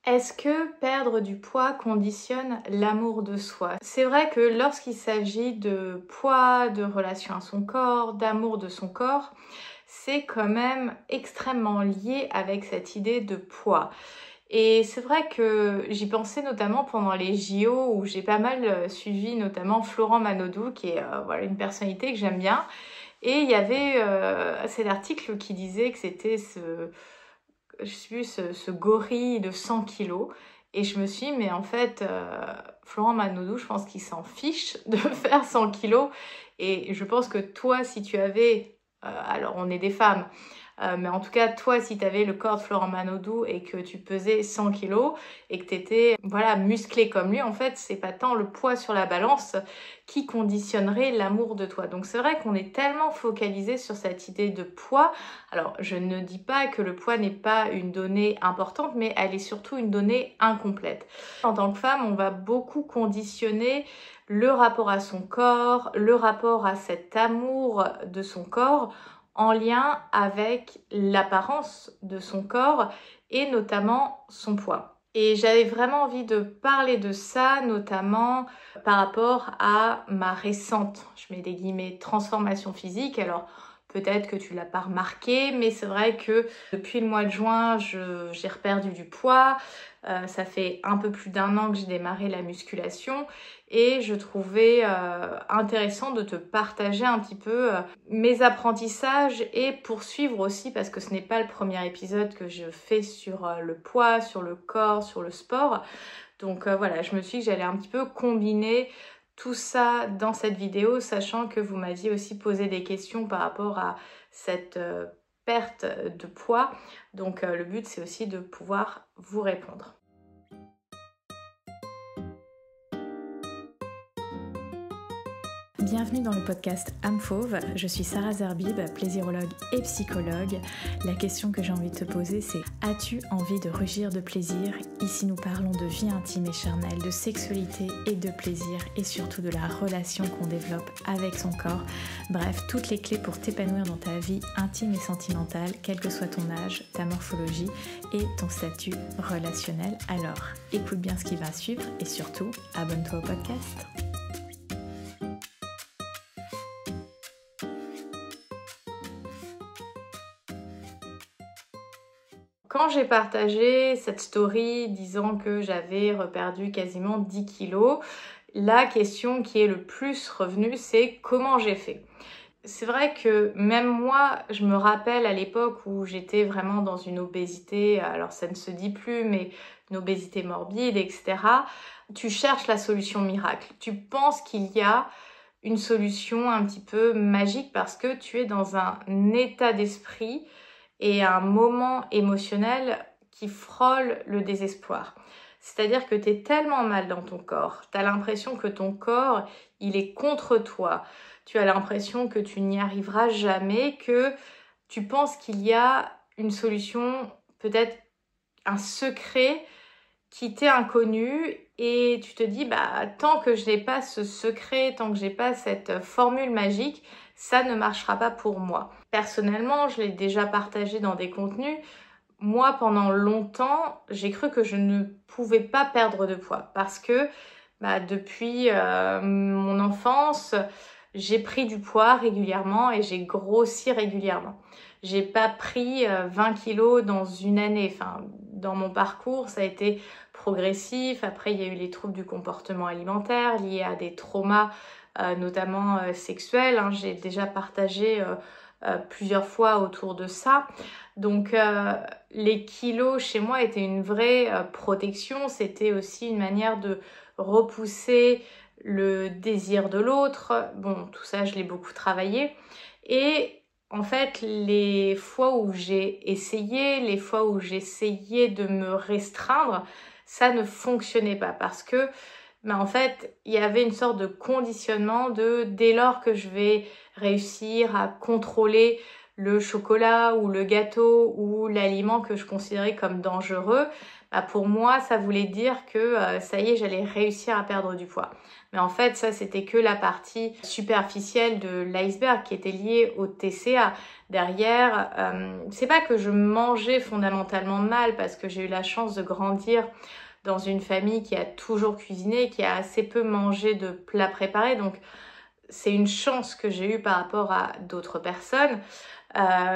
Est-ce que perdre du poids conditionne l'amour de soi? C'est vrai que lorsqu'il s'agit de poids, de relation à son corps, d'amour de son corps, c'est quand même extrêmement lié avec cette idée de poids. Et c'est vrai que j'y pensais notamment pendant les JO où j'ai pas mal suivi notamment Florent Manodou qui est voilà, une personnalité que j'aime bien. Et il y avait cet article qui disait que c'était je sais plus, ce gorille de 100 kilos. Et je me suis dit, mais en fait, Florent Manodou, je pense qu'il s'en fiche de faire 100 kilos. Et je pense que toi, si tu avais, alors on est des femmes, mais en tout cas, toi, si tu avais le corps de Florent Manodou et que tu pesais 100 kilos et que tu étais voilà, musclé comme lui, en fait, c'est pas tant le poids sur la balance qui conditionnerait l'amour de toi. Donc c'est vrai qu'on est tellement focalisé sur cette idée de poids. Alors, je ne dis pas que le poids n'est pas une donnée importante, mais elle est surtout une donnée incomplète. En tant que femme, on va beaucoup conditionner le rapport à son corps, le rapport à cet amour de son corps en lien avec l'apparence de son corps et notamment son poids. Et j'avais vraiment envie de parler de ça, notamment par rapport à ma récente, je mets des guillemets, transformation physique. Alors, peut-être que tu l'as pas remarqué, mais c'est vrai que depuis le mois de juin, j'ai reperdu du poids. Ça fait un peu plus d'1 an que j'ai démarré la musculation et je trouvais intéressant de te partager un petit peu mes apprentissages et poursuivre aussi, parce que ce n'est pas le premier épisode que je fais sur le poids, sur le corps, sur le sport. Donc voilà, je me suis dit que j'allais un petit peu combiner tout ça dans cette vidéo, sachant que vous m'aviez aussi posé des questions par rapport à cette perte de poids. Donc le but, c'est aussi de pouvoir vous répondre. Bienvenue dans le podcast Âme Fauve, je suis Sarah Zerbib, plaisirologue et psychologue. La question que j'ai envie de te poser, c'est: as-tu envie de rugir de plaisir? Ici nous parlons de vie intime et charnelle, de sexualité et de plaisir, et surtout de la relation qu'on développe avec son corps. Bref, toutes les clés pour t'épanouir dans ta vie intime et sentimentale, quel que soit ton âge, ta morphologie et ton statut relationnel. Alors, écoute bien ce qui va suivre et surtout, abonne-toi au podcast. Quand j'ai partagé cette story disant que j'avais reperdu quasiment 10 kilos, la question qui est le plus revenue, c'est comment j'ai fait. C'est vrai que même moi, je me rappelle à l'époque où j'étais vraiment dans une obésité, alors ça ne se dit plus, mais une obésité morbide, etc. Tu cherches la solution miracle. Tu penses qu'il y a une solution un petit peu magique parce que tu es dans un état d'esprit et un moment émotionnel qui frôle le désespoir. C'est-à-dire que tu es tellement mal dans ton corps, tu as l'impression que ton corps, il est contre toi. Tu as l'impression que tu n'y arriveras jamais, que tu penses qu'il y a une solution, peut-être un secret qui t'est inconnu, et tu te dis, bah, tant que je n'ai pas ce secret, tant que j'ai pas cette formule magique, ça ne marchera pas pour moi. Personnellement, je l'ai déjà partagé dans des contenus. Moi, pendant longtemps, j'ai cru que je ne pouvais pas perdre de poids parce que bah, depuis mon enfance, j'ai pris du poids régulièrement et j'ai grossi régulièrement. J'ai pas pris 20 kilos dans une année. Enfin, dans mon parcours, ça a été progressif. Après, il y a eu les troubles du comportement alimentaire liés à des traumas, notamment sexuels. Hein. J'ai déjà partagé plusieurs fois autour de ça. Donc, les kilos chez moi étaient une vraie protection. C'était aussi une manière de repousser le désir de l'autre. Bon, tout ça, je l'ai beaucoup travaillé. Et en fait, les fois où j'ai essayé, les fois où j'essayais de me restreindre, ça ne fonctionnait pas parce que, en fait, il y avait une sorte de conditionnement de dès lors que je vais réussir à contrôler le chocolat ou le gâteau ou l'aliment que je considérais comme dangereux, pour moi, ça voulait dire que ça y est, j'allais réussir à perdre du poids. Mais en fait, ça, c'était que la partie superficielle de l'iceberg qui était liée au TCA. Derrière, c'est pas que je mangeais fondamentalement mal parce que j'ai eu la chance de grandir dans une famille qui a toujours cuisiné, qui a assez peu mangé de plats préparés. Donc, c'est une chance que j'ai eue par rapport à d'autres personnes.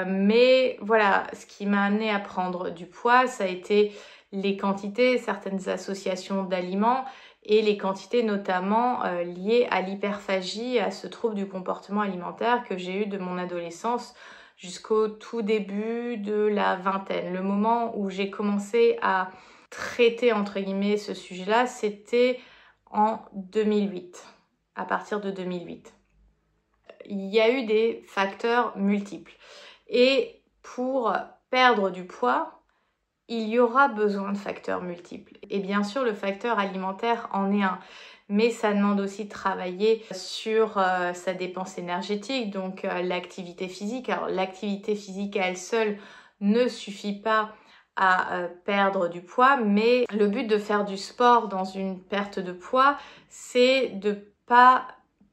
Mais voilà, ce qui m'a amené à prendre du poids, ça a été les quantités, certaines associations d'aliments et les quantités notamment liées à l'hyperphagie, à ce trouble du comportement alimentaire que j'ai eu de mon adolescence jusqu'au tout début de la vingtaine. Le moment où j'ai commencé à traiter entre guillemets ce sujet-là, c'était en 2008, à partir de 2008. Il y a eu des facteurs multiples. Et pour perdre du poids, il y aura besoin de facteurs multiples. Et bien sûr, le facteur alimentaire en est un. Mais ça demande aussi de travailler sur sa dépense énergétique, donc l'activité physique. Alors l'activité physique à elle seule ne suffit pas à perdre du poids, mais le but de faire du sport dans une perte de poids, c'est de pas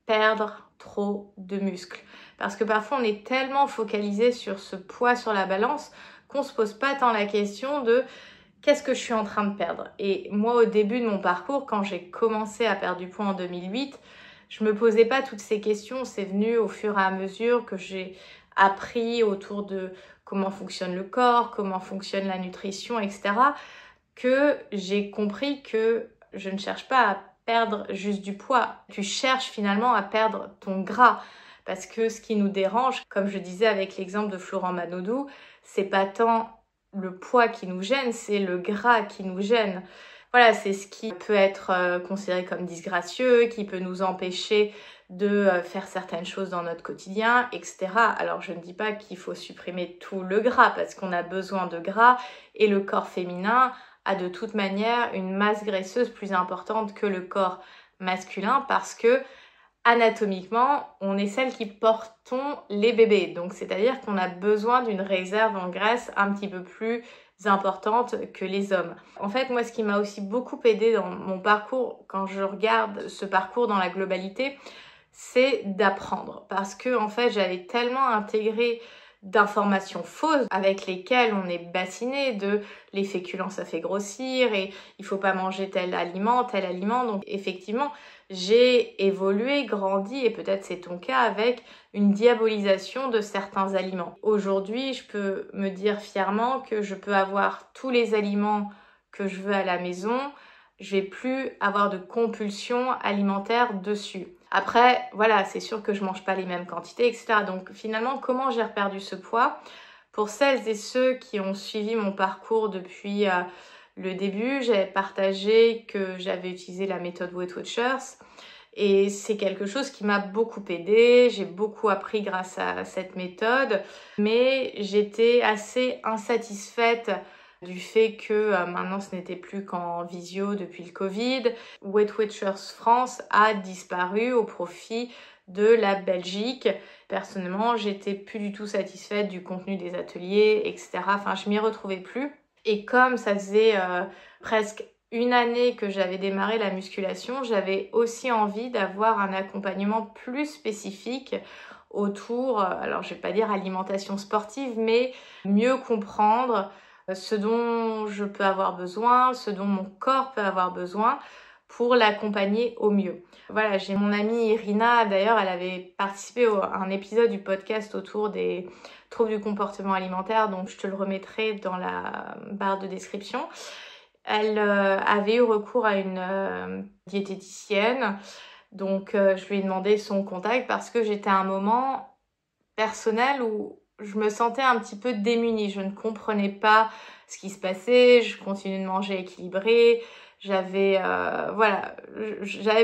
perdre trop de muscles. Parce que parfois on est tellement focalisé sur ce poids sur la balance qu'on se pose pas tant la question de qu'est-ce que je suis en train de perdre. Et moi au début de mon parcours, quand j'ai commencé à perdre du poids en 2008, je me posais pas toutes ces questions. C'est venu au fur et à mesure que j'ai appris autour de comment fonctionne le corps, comment fonctionne la nutrition, etc. que j'ai compris que je ne cherche pas à perdre juste du poids. Tu cherches finalement à perdre ton gras. Parce que ce qui nous dérange, comme je disais avec l'exemple de Florent Manodou, c'est pas tant le poids qui nous gêne, c'est le gras qui nous gêne. Voilà, c'est ce qui peut être considéré comme disgracieux, qui peut nous empêcher de faire certaines choses dans notre quotidien, etc. Alors je ne dis pas qu'il faut supprimer tout le gras parce qu'on a besoin de gras et le corps féminin a de toute manière une masse graisseuse plus importante que le corps masculin parce que anatomiquement, on est celle qui portons les bébés. Donc, c'est-à-dire qu'on a besoin d'une réserve en graisse un petit peu plus importante que les hommes. En fait, moi, ce qui m'a aussi beaucoup aidé dans mon parcours, quand je regarde ce parcours dans la globalité, c'est d'apprendre. Parce que, en fait, j'avais tellement intégré d'informations fausses avec lesquelles on est bassiné de les féculents ça fait grossir et il faut pas manger tel aliment. Donc effectivement, j'ai évolué, grandi et peut-être c'est ton cas avec une diabolisation de certains aliments. Aujourd'hui, je peux me dire fièrement que je peux avoir tous les aliments que je veux à la maison. Je vais plus avoir de compulsion alimentaire dessus. Après, voilà, c'est sûr que je mange pas les mêmes quantités, etc. Donc finalement, comment j'ai reperdu ce poids? Pour celles et ceux qui ont suivi mon parcours depuis le début, j'avais partagé que j'avais utilisé la méthode Weight Watchers et c'est quelque chose qui m'a beaucoup aidée. J'ai beaucoup appris grâce à cette méthode, mais j'étais assez insatisfaite du fait que maintenant ce n'était plus qu'en visio depuis le Covid. Weight Watchers France a disparu au profit de la Belgique. Personnellement, j'étais plus du tout satisfaite du contenu des ateliers, etc. Enfin, je m'y retrouvais plus. Et comme ça faisait presque une année que j'avais démarré la musculation, j'avais aussi envie d'avoir un accompagnement plus spécifique autour, alors je vais pas dire alimentation sportive, mais mieux comprendre ce dont je peux avoir besoin, ce dont mon corps peut avoir besoin pour l'accompagner au mieux. Voilà, j'ai mon amie Irina, d'ailleurs, elle avait participé à un épisode du podcast autour des troubles du comportement alimentaire, donc je te le remettrai dans la barre de description. Elle avait eu recours à une diététicienne, donc je lui ai demandé son contact parce que j'étais à un moment personnel où je me sentais un petit peu démunie. Je ne comprenais pas ce qui se passait, je continuais de manger équilibré, j'avais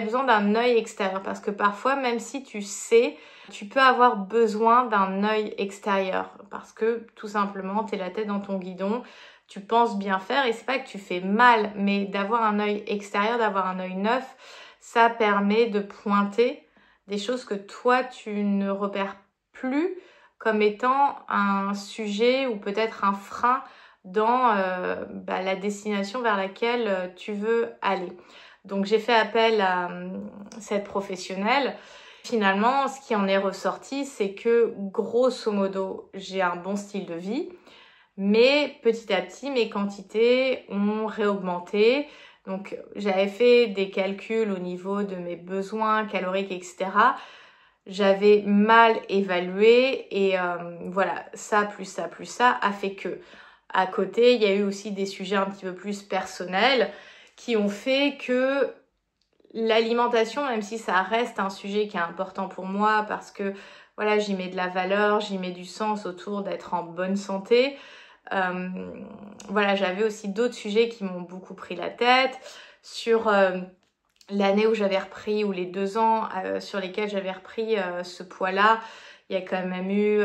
besoin d'un œil extérieur parce que parfois, même si tu sais, tu peux avoir besoin d'un œil extérieur parce que tout simplement, tu es la tête dans ton guidon, tu penses bien faire et c'est pas que tu fais mal, mais d'avoir un œil extérieur, d'avoir un œil neuf, ça permet de pointer des choses que toi, tu ne repères plus comme étant un sujet ou peut-être un frein dans la destination vers laquelle tu veux aller. Donc j'ai fait appel à cette professionnelle. Finalement, ce qui en est ressorti, c'est que grosso modo, j'ai un bon style de vie, mais petit à petit, mes quantités ont réaugmenté. Donc j'avais fait des calculs au niveau de mes besoins caloriques, etc. J'avais mal évalué et voilà, ça plus ça plus ça a fait que. À côté, il y a eu aussi des sujets un petit peu plus personnels qui ont fait que l'alimentation, même si ça reste un sujet qui est important pour moi parce que voilà, j'y mets de la valeur, j'y mets du sens autour d'être en bonne santé. Voilà, j'avais aussi d'autres sujets qui m'ont beaucoup pris la tête sur l'année où j'avais repris, ou les 2 ans sur lesquels j'avais repris ce poids-là. Il y a quand même eu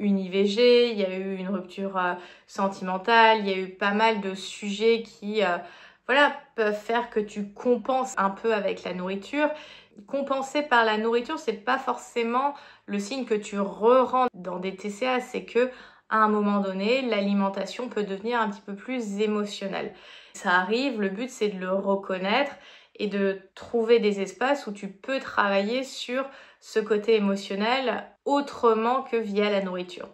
une IVG, il y a eu une rupture sentimentale, il y a eu pas mal de sujets qui peuvent faire que tu compenses un peu avec la nourriture. Compenser par la nourriture, c'est pas forcément le signe que tu re-rentres dans des TCA, c'est que à un moment donné, l'alimentation peut devenir un petit peu plus émotionnelle. Ça arrive, le but c'est de le reconnaître et de trouver des espaces où tu peux travailler sur ce côté émotionnel autrement que via la nourriture.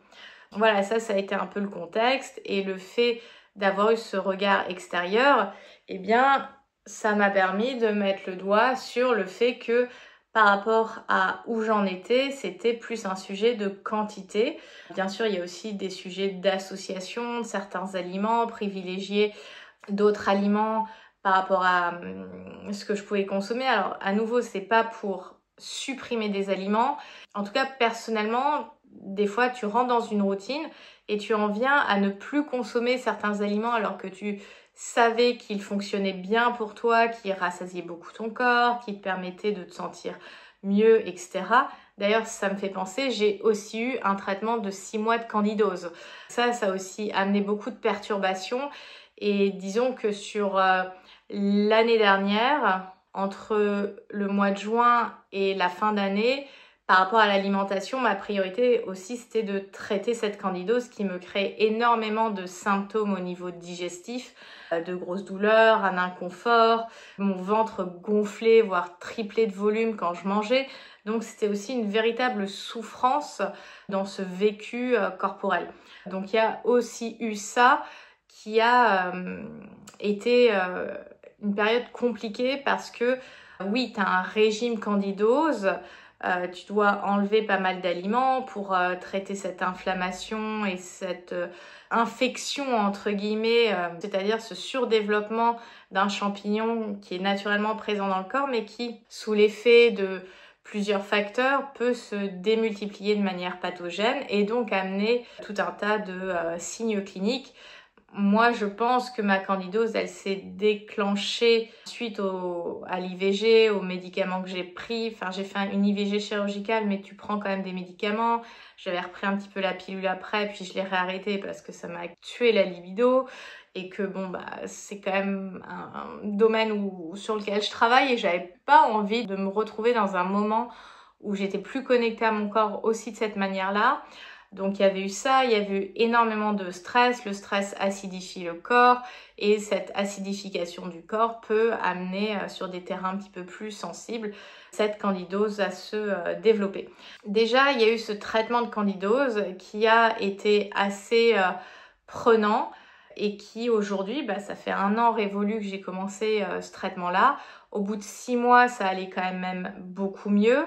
Voilà, ça a été un peu le contexte, et le fait d'avoir eu ce regard extérieur, eh bien, ça m'a permis de mettre le doigt sur le fait que par rapport à où j'en étais, c'était plus un sujet de quantité. Bien sûr, il y a aussi des sujets d'association de certains aliments, privilégier d'autres aliments par rapport à ce que je pouvais consommer. Alors, à nouveau, c'est pas pour supprimer des aliments. En tout cas, personnellement, des fois, tu rentres dans une routine et tu en viens à ne plus consommer certains aliments alors que tu savais qu'ils fonctionnaient bien pour toi, qu'ils rassasiaient beaucoup ton corps, qu'ils te permettaient de te sentir mieux, etc. D'ailleurs, ça me fait penser, j'ai aussi eu un traitement de 6 mois de candidose. Ça a aussi amené beaucoup de perturbations. Et disons que sur l'année dernière, entre le mois de juin et la fin d'année, par rapport à l'alimentation, ma priorité aussi, c'était de traiter cette candidose qui me crée énormément de symptômes au niveau digestif, de grosses douleurs, un inconfort, mon ventre gonflé, voire triplé de volume quand je mangeais. Donc c'était aussi une véritable souffrance dans ce vécu corporel. Donc il y a aussi eu ça qui a été une période compliquée parce que oui, tu as un régime candidose, tu dois enlever pas mal d'aliments pour traiter cette inflammation et cette infection entre guillemets, c'est-à-dire ce surdéveloppement d'un champignon qui est naturellement présent dans le corps mais qui, sous l'effet de plusieurs facteurs, peut se démultiplier de manière pathogène et donc amener tout un tas de signes cliniques. Moi, je pense que ma candidose, elle s'est déclenchée suite à l'IVG, aux médicaments que j'ai pris. Enfin, j'ai fait une IVG chirurgicale, mais tu prends quand même des médicaments. J'avais repris un petit peu la pilule après, puis je l'ai réarrêtée parce que ça m'a tué la libido. Et que c'est quand même un domaine sur lequel je travaille et j'avais pas envie de me retrouver dans un moment où j'étais plus connectée à mon corps aussi de cette manière-là. Donc il y avait eu ça, il y avait eu énormément de stress. Le stress acidifie le corps et cette acidification du corps peut amener sur des terrains un petit peu plus sensibles cette candidose à se développer. Déjà, il y a eu ce traitement de candidose qui a été assez prenant et qui aujourd'hui, ça fait 1 an révolu que j'ai commencé ce traitement-là. Au bout de 6 mois, ça allait quand même beaucoup mieux.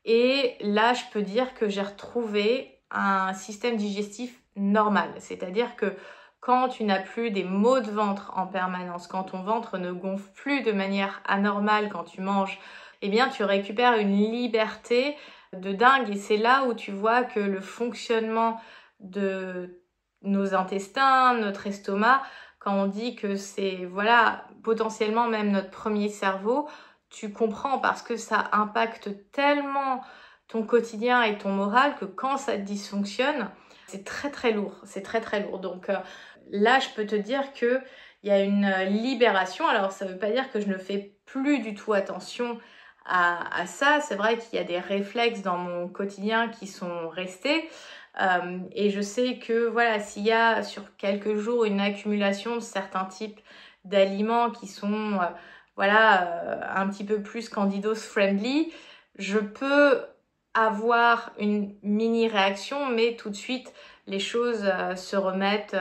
Et là, je peux dire que j'ai retrouvé un système digestif normal. C'est-à-dire que quand tu n'as plus des maux de ventre en permanence, quand ton ventre ne gonfle plus de manière anormale quand tu manges, eh bien tu récupères une liberté de dingue. Et c'est là où tu vois que le fonctionnement de nos intestins, notre estomac, quand on dit que c'est potentiellement même notre premier cerveau, tu comprends parce que ça impacte tellement ton quotidien et ton moral que quand ça dysfonctionne, c'est très très lourd, c'est très très lourd. Donc là, je peux te dire qu'il y a une libération. Alors ça ne veut pas dire que je ne fais plus du tout attention à ça. C'est vrai qu'il y a des réflexes dans mon quotidien qui sont restés. Et je sais que voilà, s'il y a sur quelques jours une accumulation de certains types d'aliments qui sont un petit peu plus candidos friendly, je peux avoir une mini réaction, mais tout de suite les choses se remettent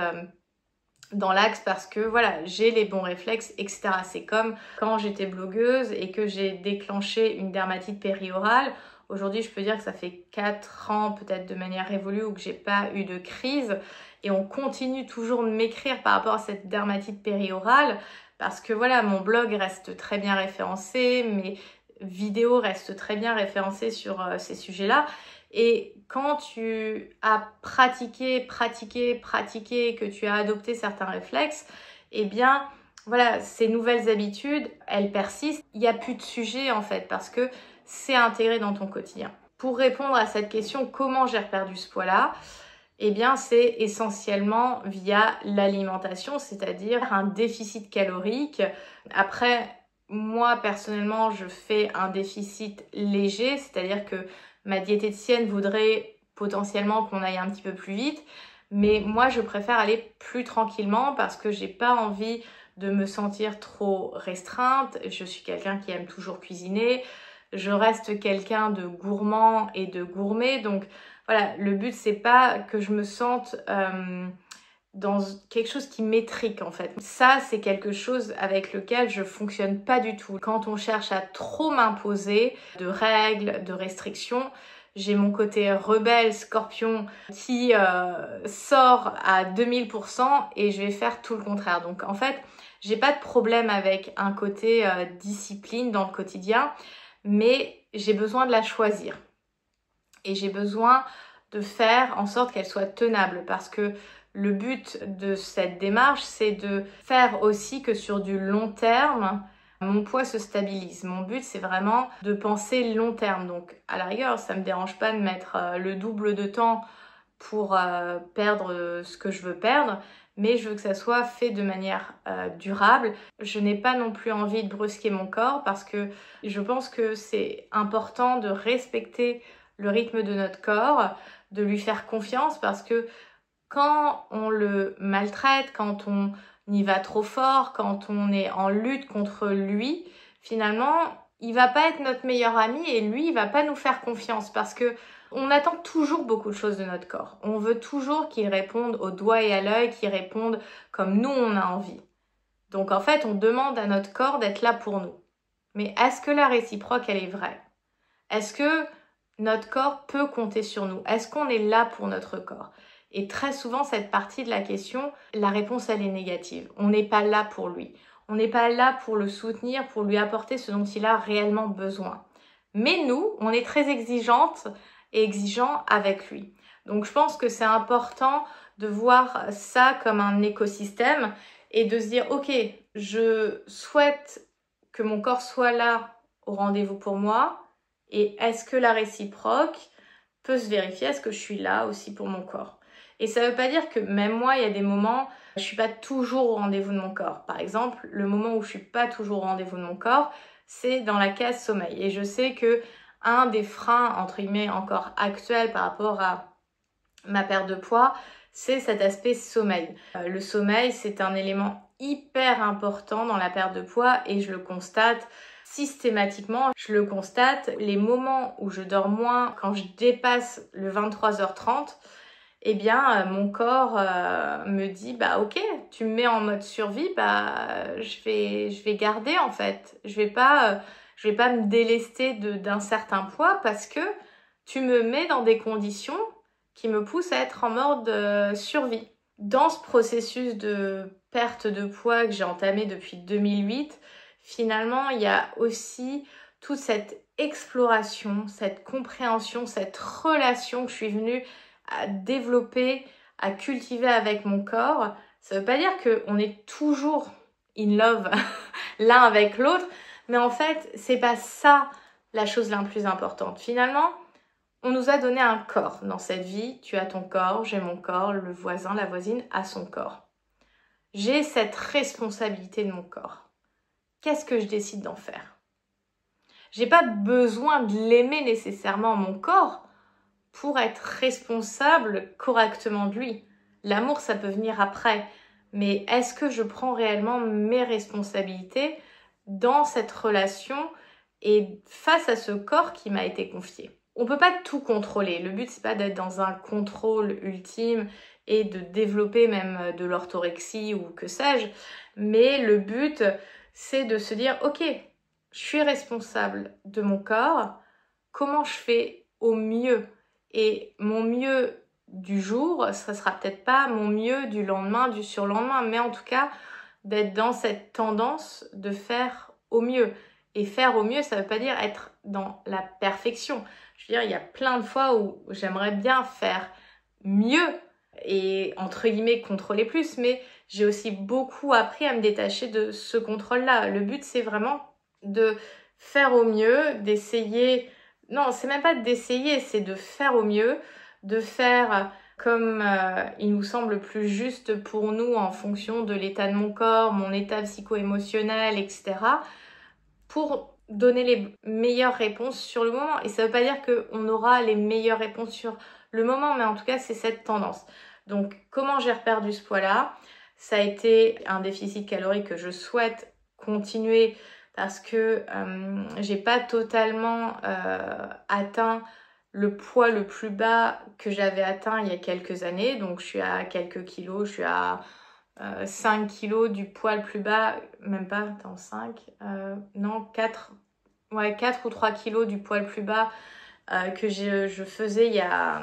dans l'axe parce que voilà, j'ai les bons réflexes, etc. C'est comme quand j'étais blogueuse et que j'ai déclenché une dermatite périorale. Aujourd'hui, je peux dire que ça fait 4 ans peut-être de manière révolue où que j'ai pas eu de crise et on continue toujours de m'écrire par rapport à cette dermatite périorale parce que voilà, mon blog reste très bien référencé, mes vidéos restent très bien référencées sur ces sujets-là. Et quand tu as pratiqué, que tu as adopté certains réflexes, eh bien, voilà, ces nouvelles habitudes, elles persistent. Il n'y a plus de sujet en fait parce que c'est intégré dans ton quotidien. Pour répondre à cette question, comment j'ai perdu ce poids-là? Eh bien, c'est essentiellement via l'alimentation, c'est-à-dire un déficit calorique. Après, moi, personnellement, je fais un déficit léger, c'est-à-dire que ma diététicienne voudrait potentiellement qu'on aille un petit peu plus vite, mais moi, je préfère aller plus tranquillement parce que j'ai pas envie de me sentir trop restreinte. Je suis quelqu'un qui aime toujours cuisiner. Je reste quelqu'un de gourmand et de gourmet, donc voilà, le but c'est pas que je me sente dans quelque chose qui m'étrique en fait. Ça, c'est quelque chose avec lequel je fonctionne pas du tout. Quand on cherche à trop m'imposer de règles, de restrictions, j'ai mon côté rebelle, scorpion, qui sort à 2000% et je vais faire tout le contraire. Donc en fait, j'ai pas de problème avec un côté discipline dans le quotidien, mais j'ai besoin de la choisir. Et j'ai besoin de faire en sorte qu'elle soit tenable parce que le but de cette démarche, c'est de faire aussi que sur du long terme, mon poids se stabilise. Mon but, c'est vraiment de penser long terme. Donc, à la rigueur, ça me dérange pas de mettre le double de temps pour perdre ce que je veux perdre, mais je veux que ça soit fait de manière durable. Je n'ai pas non plus envie de brusquer mon corps parce que je pense que c'est important de respecter le rythme de notre corps, de lui faire confiance parce que quand on le maltraite, quand on y va trop fort, quand on est en lutte contre lui, finalement, il va pas être notre meilleur ami et lui, il va pas nous faire confiance parce que on attend toujours beaucoup de choses de notre corps. On veut toujours qu'il réponde au doigt et à l'œil, qu'il réponde comme nous on a envie. Donc en fait, on demande à notre corps d'être là pour nous. Mais est-ce que la réciproque, elle est vraie? Est-ce que notre corps peut compter sur nous? Est-ce qu'on est là pour notre corps? Et très souvent, cette partie de la question, la réponse, elle est négative. On n'est pas là pour lui. On n'est pas là pour le soutenir, pour lui apporter ce dont il a réellement besoin. Mais nous, on est très exigeantes et exigeants avec lui. Donc, je pense que c'est important de voir ça comme un écosystème et de se dire, ok, je souhaite que mon corps soit là au rendez-vous pour moi. Et est-ce que la réciproque peut se vérifier? Est-ce que je suis là aussi pour mon corps? Et ça ne veut pas dire que même moi, il y a des moments, je ne suis pas toujours au rendez-vous de mon corps. Par exemple, le moment où je ne suis pas toujours au rendez-vous de mon corps, c'est dans la case sommeil. Et je sais que un des freins, entre guillemets, encore actuels par rapport à ma perte de poids, c'est cet aspect sommeil. Le sommeil, c'est un élément hyper important dans la perte de poids et je le constate systématiquement. Je le constate, les moments où je dors moins, quand je dépasse le 23h30, eh bien, mon corps me dit, bah ok, tu me mets en mode survie, bah je vais garder en fait. Je vais pas me délester d'un certain poids parce que tu me mets dans des conditions qui me poussent à être en mode survie. Dans ce processus de perte de poids que j'ai entamé depuis 2008, finalement, il y a aussi toute cette exploration, cette compréhension, cette relation que je suis venue à développer, à cultiver avec mon corps. Ça veut pas dire qu'on est toujours in love l'un avec l'autre, mais en fait, c'est pas ça la chose la plus importante. Finalement, on nous a donné un corps dans cette vie. Tu as ton corps, j'ai mon corps, le voisin, la voisine a son corps. J'ai cette responsabilité de mon corps. Qu'est-ce que je décide d'en faire? J'ai pas besoin de l'aimer nécessairement, mon corps, pour être responsable correctement de lui. L'amour, ça peut venir après, mais est-ce que je prends réellement mes responsabilités dans cette relation et face à ce corps qui m'a été confié? On peut pas tout contrôler. Le but, c'est pas d'être dans un contrôle ultime et de développer même de l'orthorexie ou que sais-je, mais le but, c'est de se dire, ok, je suis responsable de mon corps, comment je fais au mieux? Et mon mieux du jour, ça sera peut-être pas mon mieux du lendemain, du surlendemain, mais en tout cas, d'être dans cette tendance de faire au mieux. Et faire au mieux, ça veut pas dire être dans la perfection. Je veux dire, il y a plein de fois où j'aimerais bien faire mieux et entre guillemets contrôler plus, mais j'ai aussi beaucoup appris à me détacher de ce contrôle-là. Le but, c'est vraiment de faire au mieux, d'essayer... Non, c'est même pas d'essayer, c'est de faire au mieux, de faire comme il nous semble plus juste pour nous en fonction de l'état de mon corps, mon état psycho-émotionnel, etc. pour donner les meilleures réponses sur le moment. Et ça veut pas dire qu'on aura les meilleures réponses sur le moment, mais en tout cas, c'est cette tendance. Donc, comment j'ai reperdu ce poids-là? Ça a été un déficit calorique que je souhaite continuer parce que j'ai pas totalement atteint le poids le plus bas que j'avais atteint il y a quelques années. Donc, je suis à quelques kilos, je suis à 5 kilos du poids le plus bas, même pas, attends, 5, non, 4 ou 3 kilos du poids le plus bas que je faisais il y a,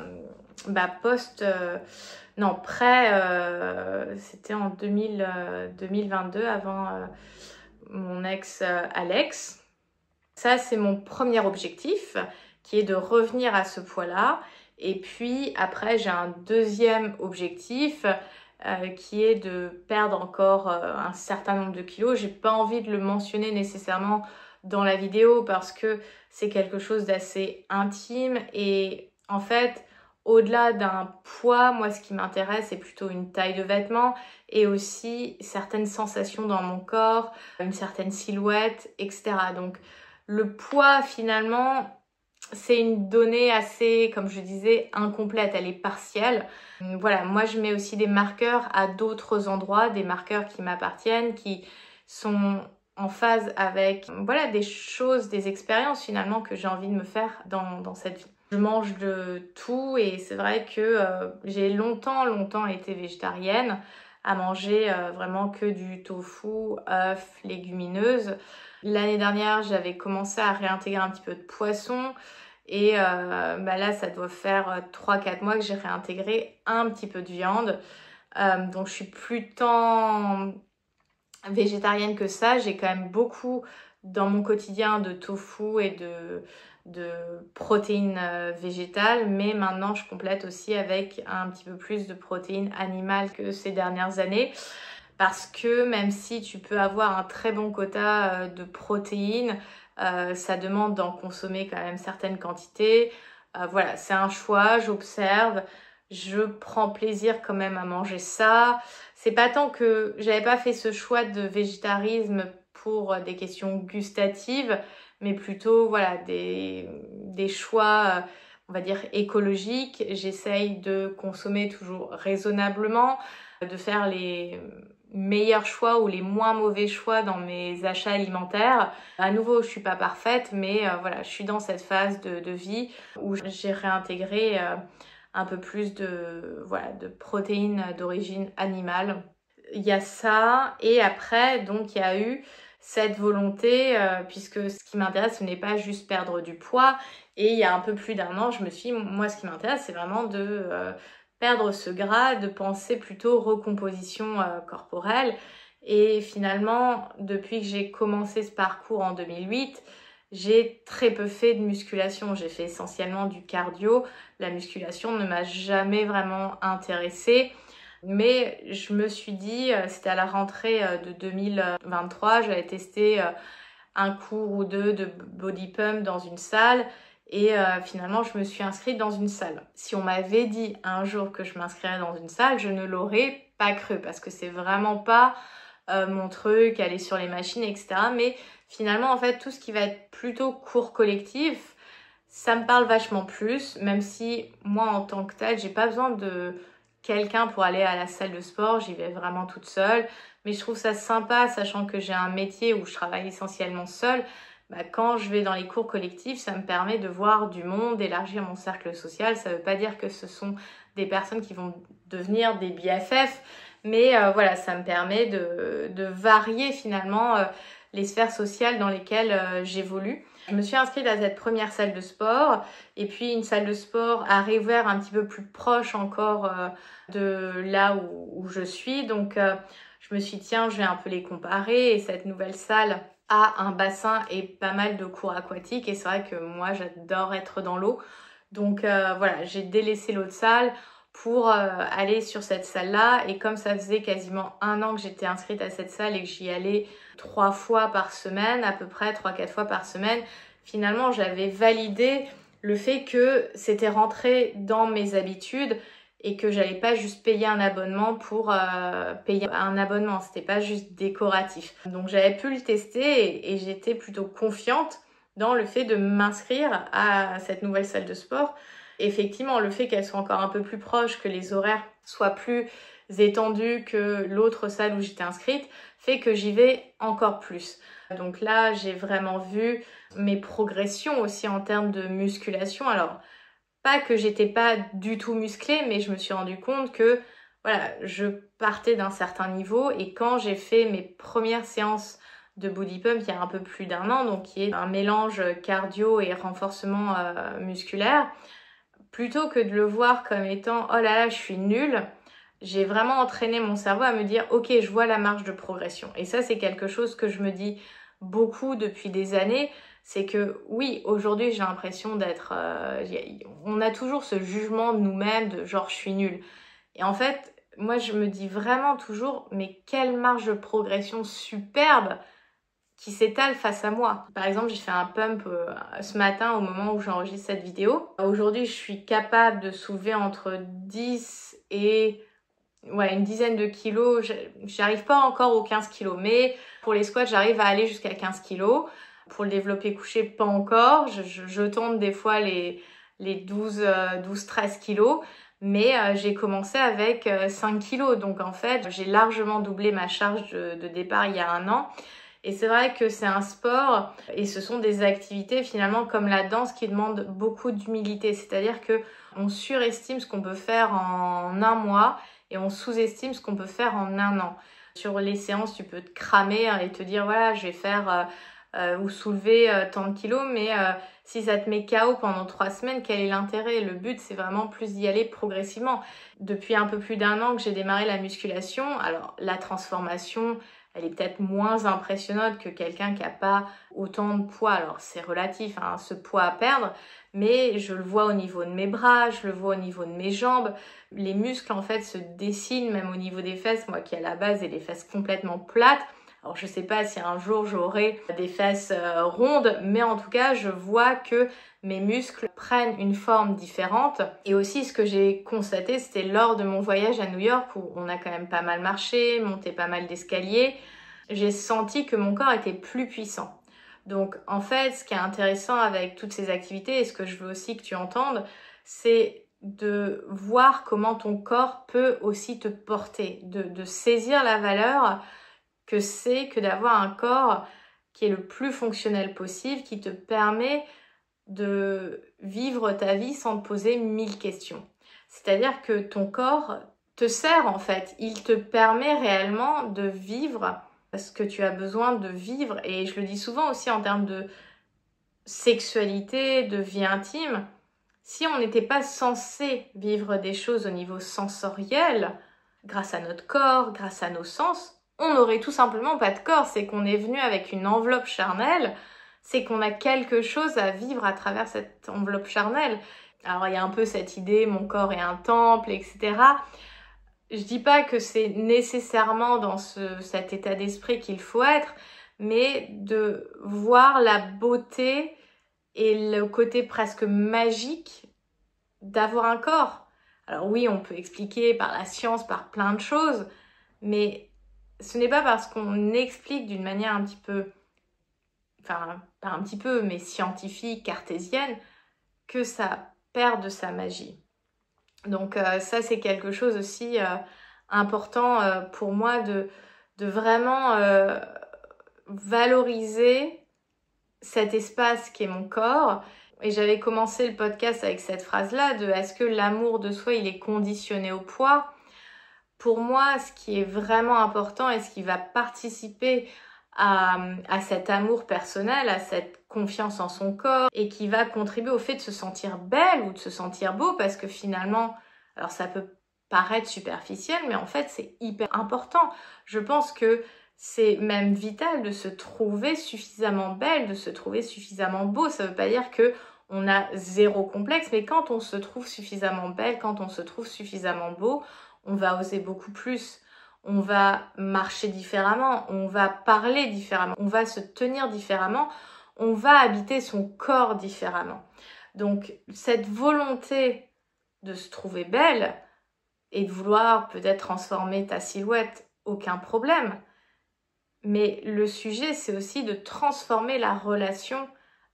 c'était en 2022, avant mon ex Alex. Ça, c'est mon premier objectif, qui est de revenir à ce poids-là. Et puis, après, j'ai un deuxième objectif qui est de perdre encore un certain nombre de kilos. J'ai pas envie de le mentionner nécessairement dans la vidéo parce que c'est quelque chose d'assez intime et en fait, au-delà d'un poids, moi ce qui m'intéresse c'est plutôt une taille de vêtements et aussi certaines sensations dans mon corps, une certaine silhouette, etc. Donc le poids finalement, c'est une donnée assez, comme je disais, incomplète, elle est partielle. Voilà, moi je mets aussi des marqueurs à d'autres endroits, des marqueurs qui m'appartiennent, qui sont en phase avec, voilà, des choses, des expériences finalement que j'ai envie de me faire dans cette vie. Je mange de tout et c'est vrai que j'ai longtemps été végétarienne, à manger vraiment que du tofu, œufs, légumineuses. L'année dernière, j'avais commencé à réintégrer un petit peu de poisson. Et là, ça doit faire 3-4 mois que j'ai réintégré un petit peu de viande. Donc, je suis plus tant végétarienne que ça. J'ai quand même beaucoup dans mon quotidien de tofu et de protéines végétales. Mais maintenant, je complète aussi avec un petit peu plus de protéines animales que ces dernières années. Parce que même si tu peux avoir un très bon quota de protéines, ça demande d'en consommer quand même certaines quantités. Voilà, c'est un choix, j'observe, je prends plaisir quand même à manger ça. C'est pas tant que j'avais pas fait ce choix de végétarisme pour des questions gustatives, mais plutôt voilà des choix, on va dire écologiques. J'essaye de consommer toujours raisonnablement, de faire les meilleurs choix ou les moins mauvais choix dans mes achats alimentaires. À nouveau, je suis pas parfaite, mais voilà, je suis dans cette phase de vie où j'ai réintégré un peu plus de protéines d'origine animale. Il y a ça, et après, donc, il y a eu cette volonté, puisque ce qui m'intéresse, ce n'est pas juste perdre du poids. Et il y a un peu plus d'un an, je me suis dit, moi, ce qui m'intéresse, c'est vraiment de perdre ce gras, de penser plutôt recomposition corporelle. Et finalement, depuis que j'ai commencé ce parcours en 2008, j'ai très peu fait de musculation. J'ai fait essentiellement du cardio. La musculation ne m'a jamais vraiment intéressée. Mais je me suis dit, c'était à la rentrée de 2023, j'avais testé un cours ou deux de body pump dans une salle. Et finalement, je me suis inscrite dans une salle. Si on m'avait dit un jour que je m'inscrirais dans une salle, je ne l'aurais pas cru parce que c'est vraiment pas mon truc, aller sur les machines, etc. Mais finalement, en fait, tout ce qui va être plutôt cours collectif, ça me parle vachement plus, même si moi en tant que telle, j'ai pas besoin de quelqu'un pour aller à la salle de sport, j'y vais vraiment toute seule. Mais je trouve ça sympa, sachant que j'ai un métier où je travaille essentiellement seule. Quand je vais dans les cours collectifs, ça me permet de voir du monde, d'élargir mon cercle social. Ça veut pas dire que ce sont des personnes qui vont devenir des BFF, mais voilà, ça me permet de varier finalement les sphères sociales dans lesquelles j'évolue. Je me suis inscrite à cette première salle de sport et puis une salle de sport a réouvert un petit peu plus proche encore de là où je suis. Donc je me suis dit tiens, je vais un peu les comparer et cette nouvelle salle a un bassin et pas mal de cours aquatiques et c'est vrai que moi j'adore être dans l'eau. Donc voilà, j'ai délaissé l'autre salle pour aller sur cette salle-là et comme ça faisait quasiment 1 an que j'étais inscrite à cette salle et que j'y allais 3 fois par semaine, à peu près 3-4 fois par semaine, finalement j'avais validé le fait que c'était rentré dans mes habitudes et que j'allais pas juste payer un abonnement pour payer un abonnement, c'était pas juste décoratif. Donc j'avais pu le tester et j'étais plutôt confiante dans le fait de m'inscrire à cette nouvelle salle de sport. Effectivement, le fait qu'elle soit encore un peu plus proche, que les horaires soient plus étendus que l'autre salle où j'étais inscrite, fait que j'y vais encore plus. Donc là, j'ai vraiment vu mes progressions aussi en termes de musculation. Alors, pas que j'étais pas du tout musclée, mais je me suis rendu compte que voilà, je partais d'un certain niveau et quand j'ai fait mes premières séances de body pump il y a un peu plus d'1 an, donc qui est un mélange cardio et renforcement musculaire, plutôt que de le voir comme étant oh là là je suis nulle, j'ai vraiment entraîné mon cerveau à me dire ok je vois la marge de progression. Et ça c'est quelque chose que je me dis beaucoup depuis des années, c'est que oui aujourd'hui j'ai l'impression d'être... on a toujours ce jugement de nous-mêmes de genre je suis nulle. Et en fait moi je me dis vraiment toujours mais quelle marge de progression superbe qui s'étale face à moi. Par exemple, j'ai fait un pump ce matin au moment où j'enregistre cette vidéo. Aujourd'hui, je suis capable de soulever entre 10 et une dizaine de kilos. J'arrive pas encore aux 15 kilos, mais pour les squats, j'arrive à aller jusqu'à 15 kilos. Pour le développé couché, pas encore. Je tente des fois les 12-13 kilos. Mais j'ai commencé avec 5 kilos. Donc en fait, j'ai largement doublé ma charge de départ il y a 1 an. Et c'est vrai que c'est un sport et ce sont des activités finalement comme la danse qui demandent beaucoup d'humilité. C'est-à-dire que on surestime ce qu'on peut faire en 1 mois et on sous-estime ce qu'on peut faire en 1 an. Sur les séances, tu peux te cramer et te dire voilà, je vais faire ou soulever tant de kilos, mais si ça te met KO pendant 3 semaines, quel est l'intérêt? Le but, c'est vraiment plus d'y aller progressivement. Depuis un peu plus d'1 an que j'ai démarré la musculation, alors la transformation, elle est peut-être moins impressionnante que quelqu'un qui n'a pas autant de poids. Alors c'est relatif, hein, ce poids à perdre, mais je le vois au niveau de mes bras, je le vois au niveau de mes jambes. Les muscles en fait se dessinent même au niveau des fesses, moi qui à la base ai les fesses complètement plates. Alors je sais pas si un jour j'aurai des fesses rondes, mais en tout cas je vois que mes muscles prennent une forme différente. Et aussi ce que j'ai constaté, c'était lors de mon voyage à New York où on a quand même pas mal marché, monté pas mal d'escaliers. J'ai senti que mon corps était plus puissant. Donc en fait, ce qui est intéressant avec toutes ces activités et ce que je veux aussi que tu entendes, c'est de voir comment ton corps peut aussi te porter, de saisir la valeur que c'est que d'avoir un corps qui est le plus fonctionnel possible, qui te permet de vivre ta vie sans te poser 1000 questions. C'est-à-dire que ton corps te sert en fait, il te permet réellement de vivre ce que tu as besoin de vivre. Et je le dis souvent aussi en termes de sexualité, de vie intime, si on n'était pas censé vivre des choses au niveau sensoriel, grâce à notre corps, grâce à nos sens, on n'aurait tout simplement pas de corps. C'est qu'on est venu avec une enveloppe charnelle, c'est qu'on a quelque chose à vivre à travers cette enveloppe charnelle. Alors il y a un peu cette idée, mon corps est un temple, etc. Je dis pas que c'est nécessairement dans cet état d'esprit qu'il faut être, mais de voir la beauté et le côté presque magique d'avoir un corps. Alors oui, on peut expliquer par la science, par plein de choses, mais ce n'est pas parce qu'on explique d'une manière un petit peu, enfin pas un petit peu, mais scientifique, cartésienne, que ça perde de sa magie. Donc ça, c'est quelque chose aussi important pour moi de vraiment valoriser cet espace qui est mon corps. Et j'avais commencé le podcast avec cette phrase-là de est-ce que l'amour de soi, il est conditionné au poids? Pour moi, ce qui est vraiment important et ce qui va participer à cet amour personnel, à cette confiance en son corps et qui va contribuer au fait de se sentir belle ou de se sentir beau parce que finalement, alors ça peut paraître superficiel, mais en fait c'est hyper important. Je pense que c'est même vital de se trouver suffisamment belle, de se trouver suffisamment beau. Ça veut pas dire que on a zéro complexe, mais quand on se trouve suffisamment belle, quand on se trouve suffisamment beau, on va oser beaucoup plus. On va marcher différemment, on va parler différemment, on va se tenir différemment, on va habiter son corps différemment. Donc cette volonté de se trouver belle et de vouloir peut-être transformer ta silhouette, aucun problème. Mais le sujet, c'est aussi de transformer la relation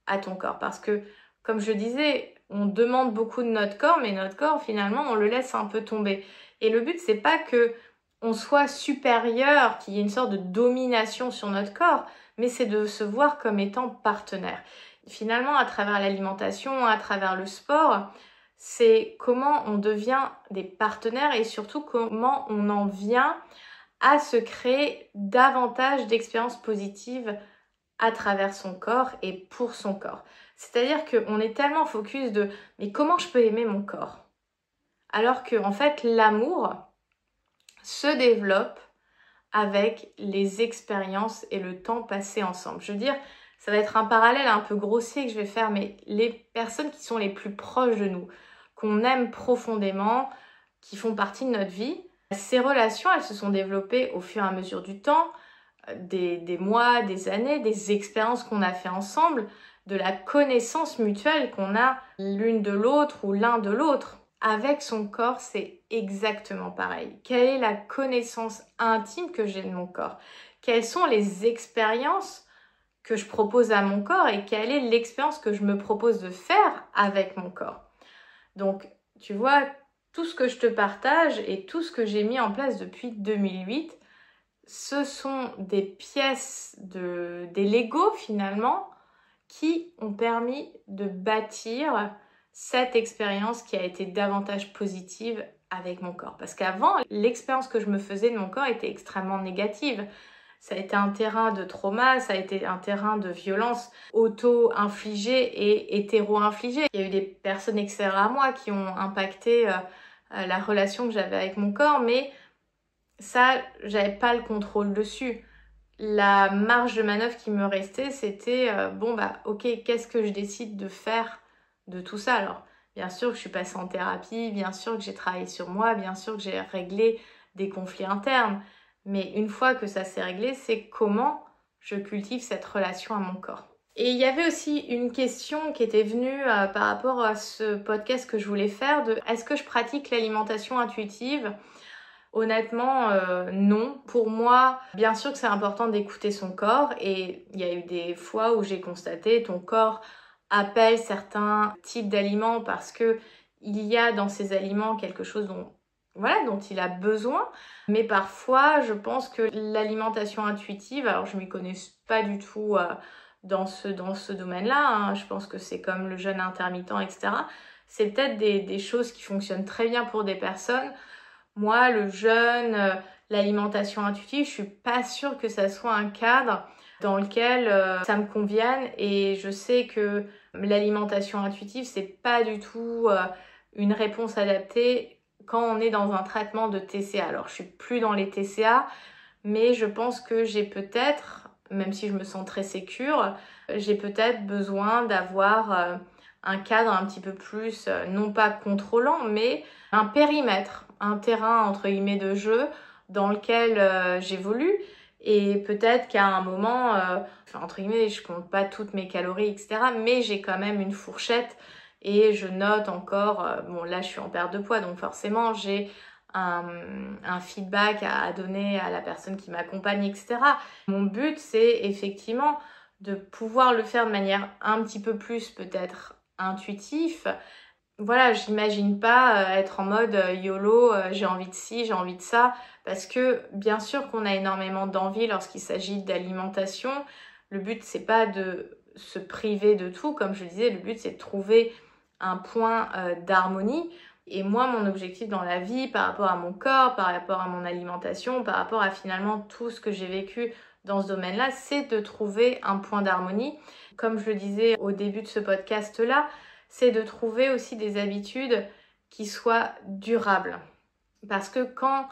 à ton corps. Parce que, comme je disais, on demande beaucoup de notre corps, mais notre corps, finalement, on le laisse un peu tomber. Et le but, c'est pas que on soit supérieur, qu'il y ait une sorte de domination sur notre corps, mais c'est de se voir comme étant partenaire. Finalement, à travers l'alimentation, à travers le sport, c'est comment on devient des partenaires et surtout comment on en vient à se créer davantage d'expériences positives à travers son corps et pour son corps. C'est-à-dire qu'on est tellement focus de « mais comment je peux aimer mon corps ?» Alors que en fait, l'amour se développe avec les expériences et le temps passé ensemble. Je veux dire, ça va être un parallèle un peu grossier que je vais faire, mais les personnes qui sont les plus proches de nous, qu'on aime profondément, qui font partie de notre vie, ces relations, elles se sont développées au fur et à mesure du temps, des mois, des années, des expériences qu'on a fait ensemble, de la connaissance mutuelle qu'on a l'une de l'autre ou l'un de l'autre. Avec son corps, c'est exactement pareil. Quelle est la connaissance intime que j'ai de mon corps? Quelles sont les expériences que je propose à mon corps et quelle est l'expérience que je me propose de faire avec mon corps? Donc, tu vois, tout ce que je te partage et tout ce que j'ai mis en place depuis 2008, ce sont des pièces, des Lego finalement, qui ont permis de bâtir cette expérience qui a été davantage positive avec mon corps. Parce qu'avant, l'expérience que je me faisais de mon corps était extrêmement négative. Ça a été un terrain de trauma, ça a été un terrain de violence auto-infligée et hétéro-infligée. Il y a eu des personnes extérieures à moi qui ont impacté la relation que j'avais avec mon corps, mais ça, j'avais pas le contrôle dessus. La marge de manœuvre qui me restait, c'était ok, qu'est-ce que je décide de faire de tout ça? Alors, bien sûr que je suis passée en thérapie, bien sûr que j'ai travaillé sur moi, bien sûr que j'ai réglé des conflits internes. Mais une fois que ça s'est réglé, c'est comment je cultive cette relation à mon corps. Et il y avait aussi une question qui était venue par rapport à ce podcast que je voulais faire de est-ce que je pratique l'alimentation intuitive? Honnêtement, non. Pour moi, bien sûr que c'est important d'écouter son corps et il y a eu des fois où j'ai constaté ton corps appelle certains types d'aliments parce que il y a dans ces aliments quelque chose dont il a besoin. Mais parfois, je pense que l'alimentation intuitive, alors je m'y connais pas du tout dans ce domaine-là, hein, je pense que c'est comme le jeûne intermittent, etc. C'est peut-être des choses qui fonctionnent très bien pour des personnes. Moi, le jeûne, l'alimentation intuitive, je suis pas sûre que ça soit un cadre dans lequel ça me convienne et je sais que l'alimentation intuitive, c'est pas du tout une réponse adaptée quand on est dans un traitement de TCA. Alors, je suis plus dans les TCA, mais je pense que j'ai peut-être, même si je me sens très sécure, j'ai peut-être besoin d'avoir un cadre un petit peu plus, non pas contrôlant, mais un périmètre, un terrain entre guillemets de jeu dans lequel j'évolue. Et peut-être qu'à un moment, entre guillemets, je compte pas toutes mes calories, etc. Mais j'ai quand même une fourchette et je note encore, là je suis en perte de poids, donc forcément j'ai un feedback à donner à la personne qui m'accompagne, etc. Mon but, c'est effectivement de pouvoir le faire de manière un petit peu plus peut-être intuitif. Voilà, j'imagine pas être en mode YOLO, j'ai envie de ci, j'ai envie de ça, parce que bien sûr qu'on a énormément d'envie lorsqu'il s'agit d'alimentation. Le but, c'est pas de se priver de tout, comme je disais, le but, c'est de trouver un point d'harmonie. Et moi, mon objectif dans la vie, par rapport à mon corps, par rapport à mon alimentation, par rapport à finalement tout ce que j'ai vécu dans ce domaine-là, c'est de trouver un point d'harmonie. Comme je le disais au début de ce podcast-là, c'est de trouver aussi des habitudes qui soient durables. Parce que quand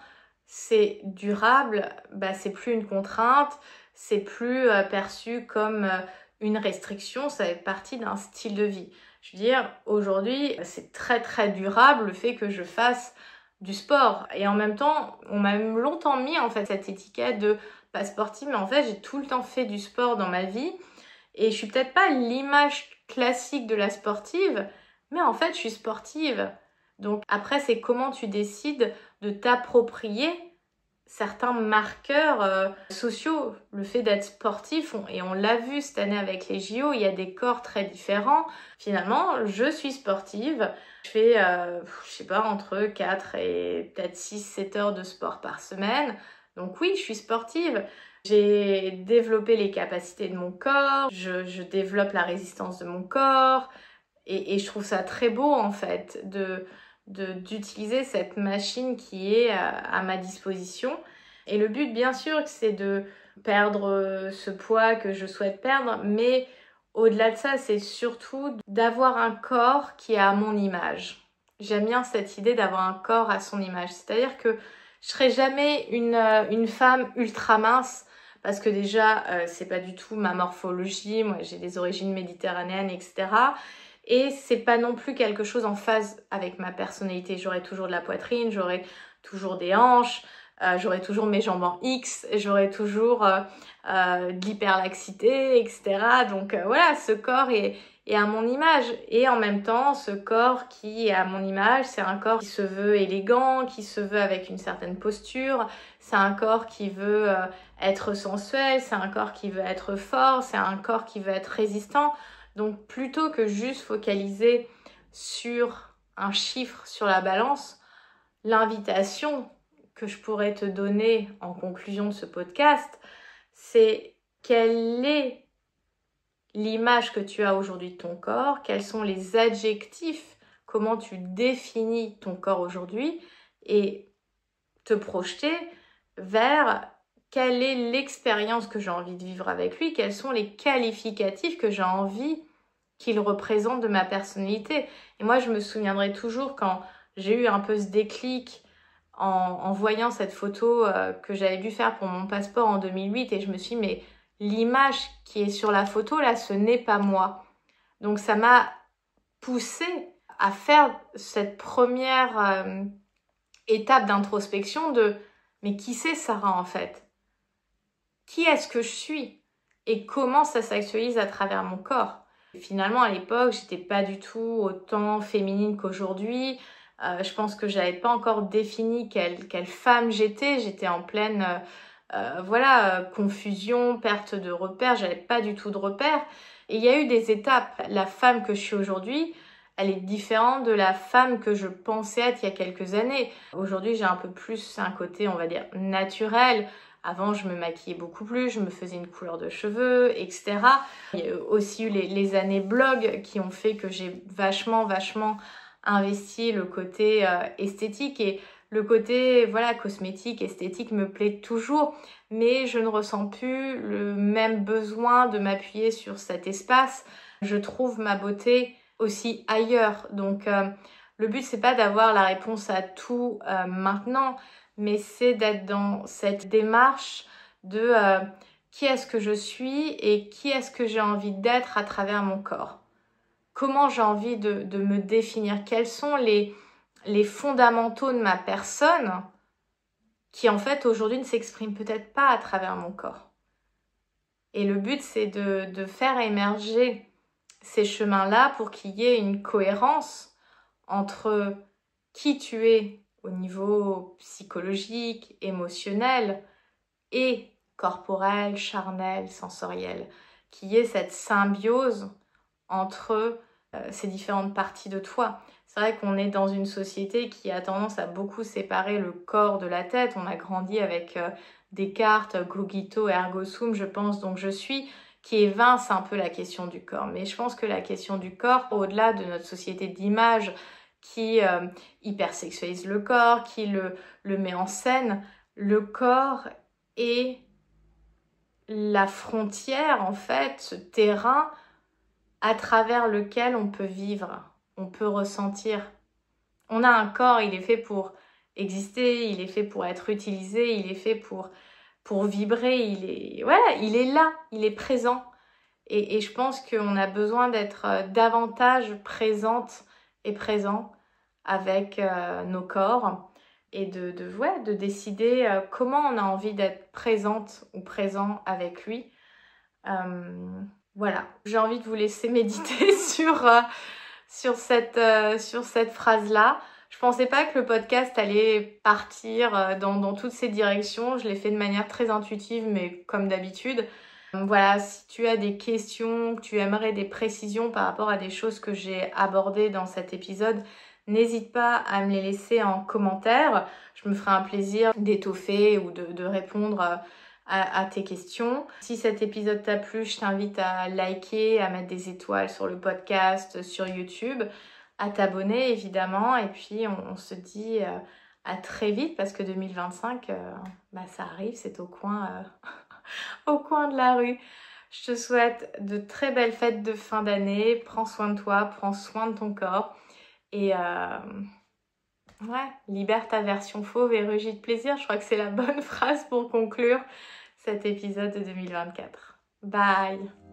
c'est durable, c'est plus une contrainte, c'est plus perçu comme une restriction, ça fait partie d'un style de vie. Je veux dire, aujourd'hui, c'est très très durable le fait que je fasse du sport. Et en même temps, on m'a même longtemps mis en fait cette étiquette de pas sportive, mais en fait, j'ai tout le temps fait du sport dans ma vie. Et je suis peut-être pas l'image classique de la sportive, mais en fait, je suis sportive. Donc après, c'est comment tu décides de t'approprier certains marqueurs sociaux. Le fait d'être sportif, et on l'a vu cette année avec les JO, il y a des corps très différents. Finalement, je suis sportive. Je fais, je sais pas, entre 4 et peut-être 6-7 heures de sport par semaine. Donc oui, je suis sportive. J'ai développé les capacités de mon corps, je développe la résistance de mon corps et je trouve ça très beau en fait d'utiliser cette machine qui est à ma disposition. Et le but bien sûr c'est de perdre ce poids que je souhaite perdre, mais au-delà de ça c'est surtout d'avoir un corps qui est à mon image. J'aime bien cette idée d'avoir un corps à son image, c'est-à-dire que je serai jamais une femme ultra mince parce que déjà, c'est pas du tout ma morphologie. Moi, j'ai des origines méditerranéennes, etc. Et c'est pas non plus quelque chose en phase avec ma personnalité. J'aurai toujours de la poitrine, j'aurai toujours des hanches, j'aurai toujours mes jambes en X, j'aurai toujours de l'hyperlaxité, etc. Donc voilà, ce corps est à mon image. Et en même temps, ce corps qui est à mon image, c'est un corps qui se veut élégant, qui se veut avec une certaine posture. C'est un corps qui veut être sensuel, c'est un corps qui veut être fort, c'est un corps qui veut être résistant. Donc plutôt que juste focaliser sur un chiffre sur la balance, l'invitation que je pourrais te donner en conclusion de ce podcast, c'est quelle est l'image que tu as aujourd'hui de ton corps, quels sont les adjectifs, comment tu définis ton corps aujourd'hui et te projeter vers quelle est l'expérience que j'ai envie de vivre avec lui, quels sont les qualificatifs que j'ai envie qu'il représente de ma personnalité. Et moi, je me souviendrai toujours quand j'ai eu un peu ce déclic en voyant cette photo que j'avais dû faire pour mon passeport en 2008 et je me suis dit, mais l'image qui est sur la photo là, ce n'est pas moi. Donc ça m'a poussée à faire cette première étape d'introspection de mais qui c'est Sarah en fait? Qui est-ce que je suis? Et comment ça s'actualise à travers mon corps? Finalement, à l'époque, j'étais pas du tout autant féminine qu'aujourd'hui. Je pense que j'avais pas encore défini quelle femme j'étais. J'étais en pleine confusion, perte de repères. J'avais pas du tout de repères. Et il y a eu des étapes. La femme que je suis aujourd'hui, elle est différente de la femme que je pensais être il y a quelques années. Aujourd'hui, j'ai un peu plus un côté, on va dire, naturel. Avant, je me maquillais beaucoup plus, je me faisais une couleur de cheveux, etc. Il y a aussi eu les années blog qui ont fait que j'ai vachement investi le côté esthétique et le côté cosmétique, esthétique me plaît toujours, mais je ne ressens plus le même besoin de m'appuyer sur cet espace. Je trouve ma beauté aussi ailleurs. Donc le but c'est pas d'avoir la réponse à tout maintenant, mais c'est d'être dans cette démarche de qui est-ce que je suis et qui est-ce que j'ai envie d'être à travers mon corps. Comment j'ai envie de me définir, quels sont les fondamentaux de ma personne qui en fait aujourd'hui ne s'expriment peut-être pas à travers mon corps. Et le but c'est de faire émerger ces chemins-là pour qu'il y ait une cohérence entre qui tu es au niveau psychologique, émotionnel et corporel, charnel, sensoriel. Qu'il y ait cette symbiose entre ces différentes parties de toi. C'est vrai qu'on est dans une société qui a tendance à beaucoup séparer le corps de la tête. On a grandi avec Descartes, Cogito, ergo sum, je pense, donc je suis, qui évince un peu la question du corps. Mais je pense que la question du corps, au-delà de notre société d'image qui hypersexualise le corps, qui le met en scène, le corps est la frontière, en fait, ce terrain à travers lequel on peut vivre, on peut ressentir. On a un corps, il est fait pour exister, il est fait pour être utilisé, il est fait pour vibrer, il est là, il est présent. Et je pense qu'on a besoin d'être davantage présente et présent avec nos corps et de décider comment on a envie d'être présente ou présent avec lui. Voilà, j'ai envie de vous laisser méditer sur cette phrase-là. Je pensais pas que le podcast allait partir dans toutes ces directions. Je l'ai fait de manière très intuitive, mais comme d'habitude. Voilà, si tu as des questions, que tu aimerais des précisions par rapport à des choses que j'ai abordées dans cet épisode, n'hésite pas à me les laisser en commentaire. Je me ferai un plaisir d'étoffer ou de répondre à tes questions. Si cet épisode t'a plu, je t'invite à liker, à mettre des étoiles sur le podcast, sur YouTube, à t'abonner évidemment. Et puis on se dit à très vite parce que 2025, ça arrive, c'est au coin de la rue. Je te souhaite de très belles fêtes de fin d'année. Prends soin de toi, prends soin de ton corps. Et libère ta version fauve et rugis de plaisir. Je crois que c'est la bonne phrase pour conclure cet épisode de 2024. Bye!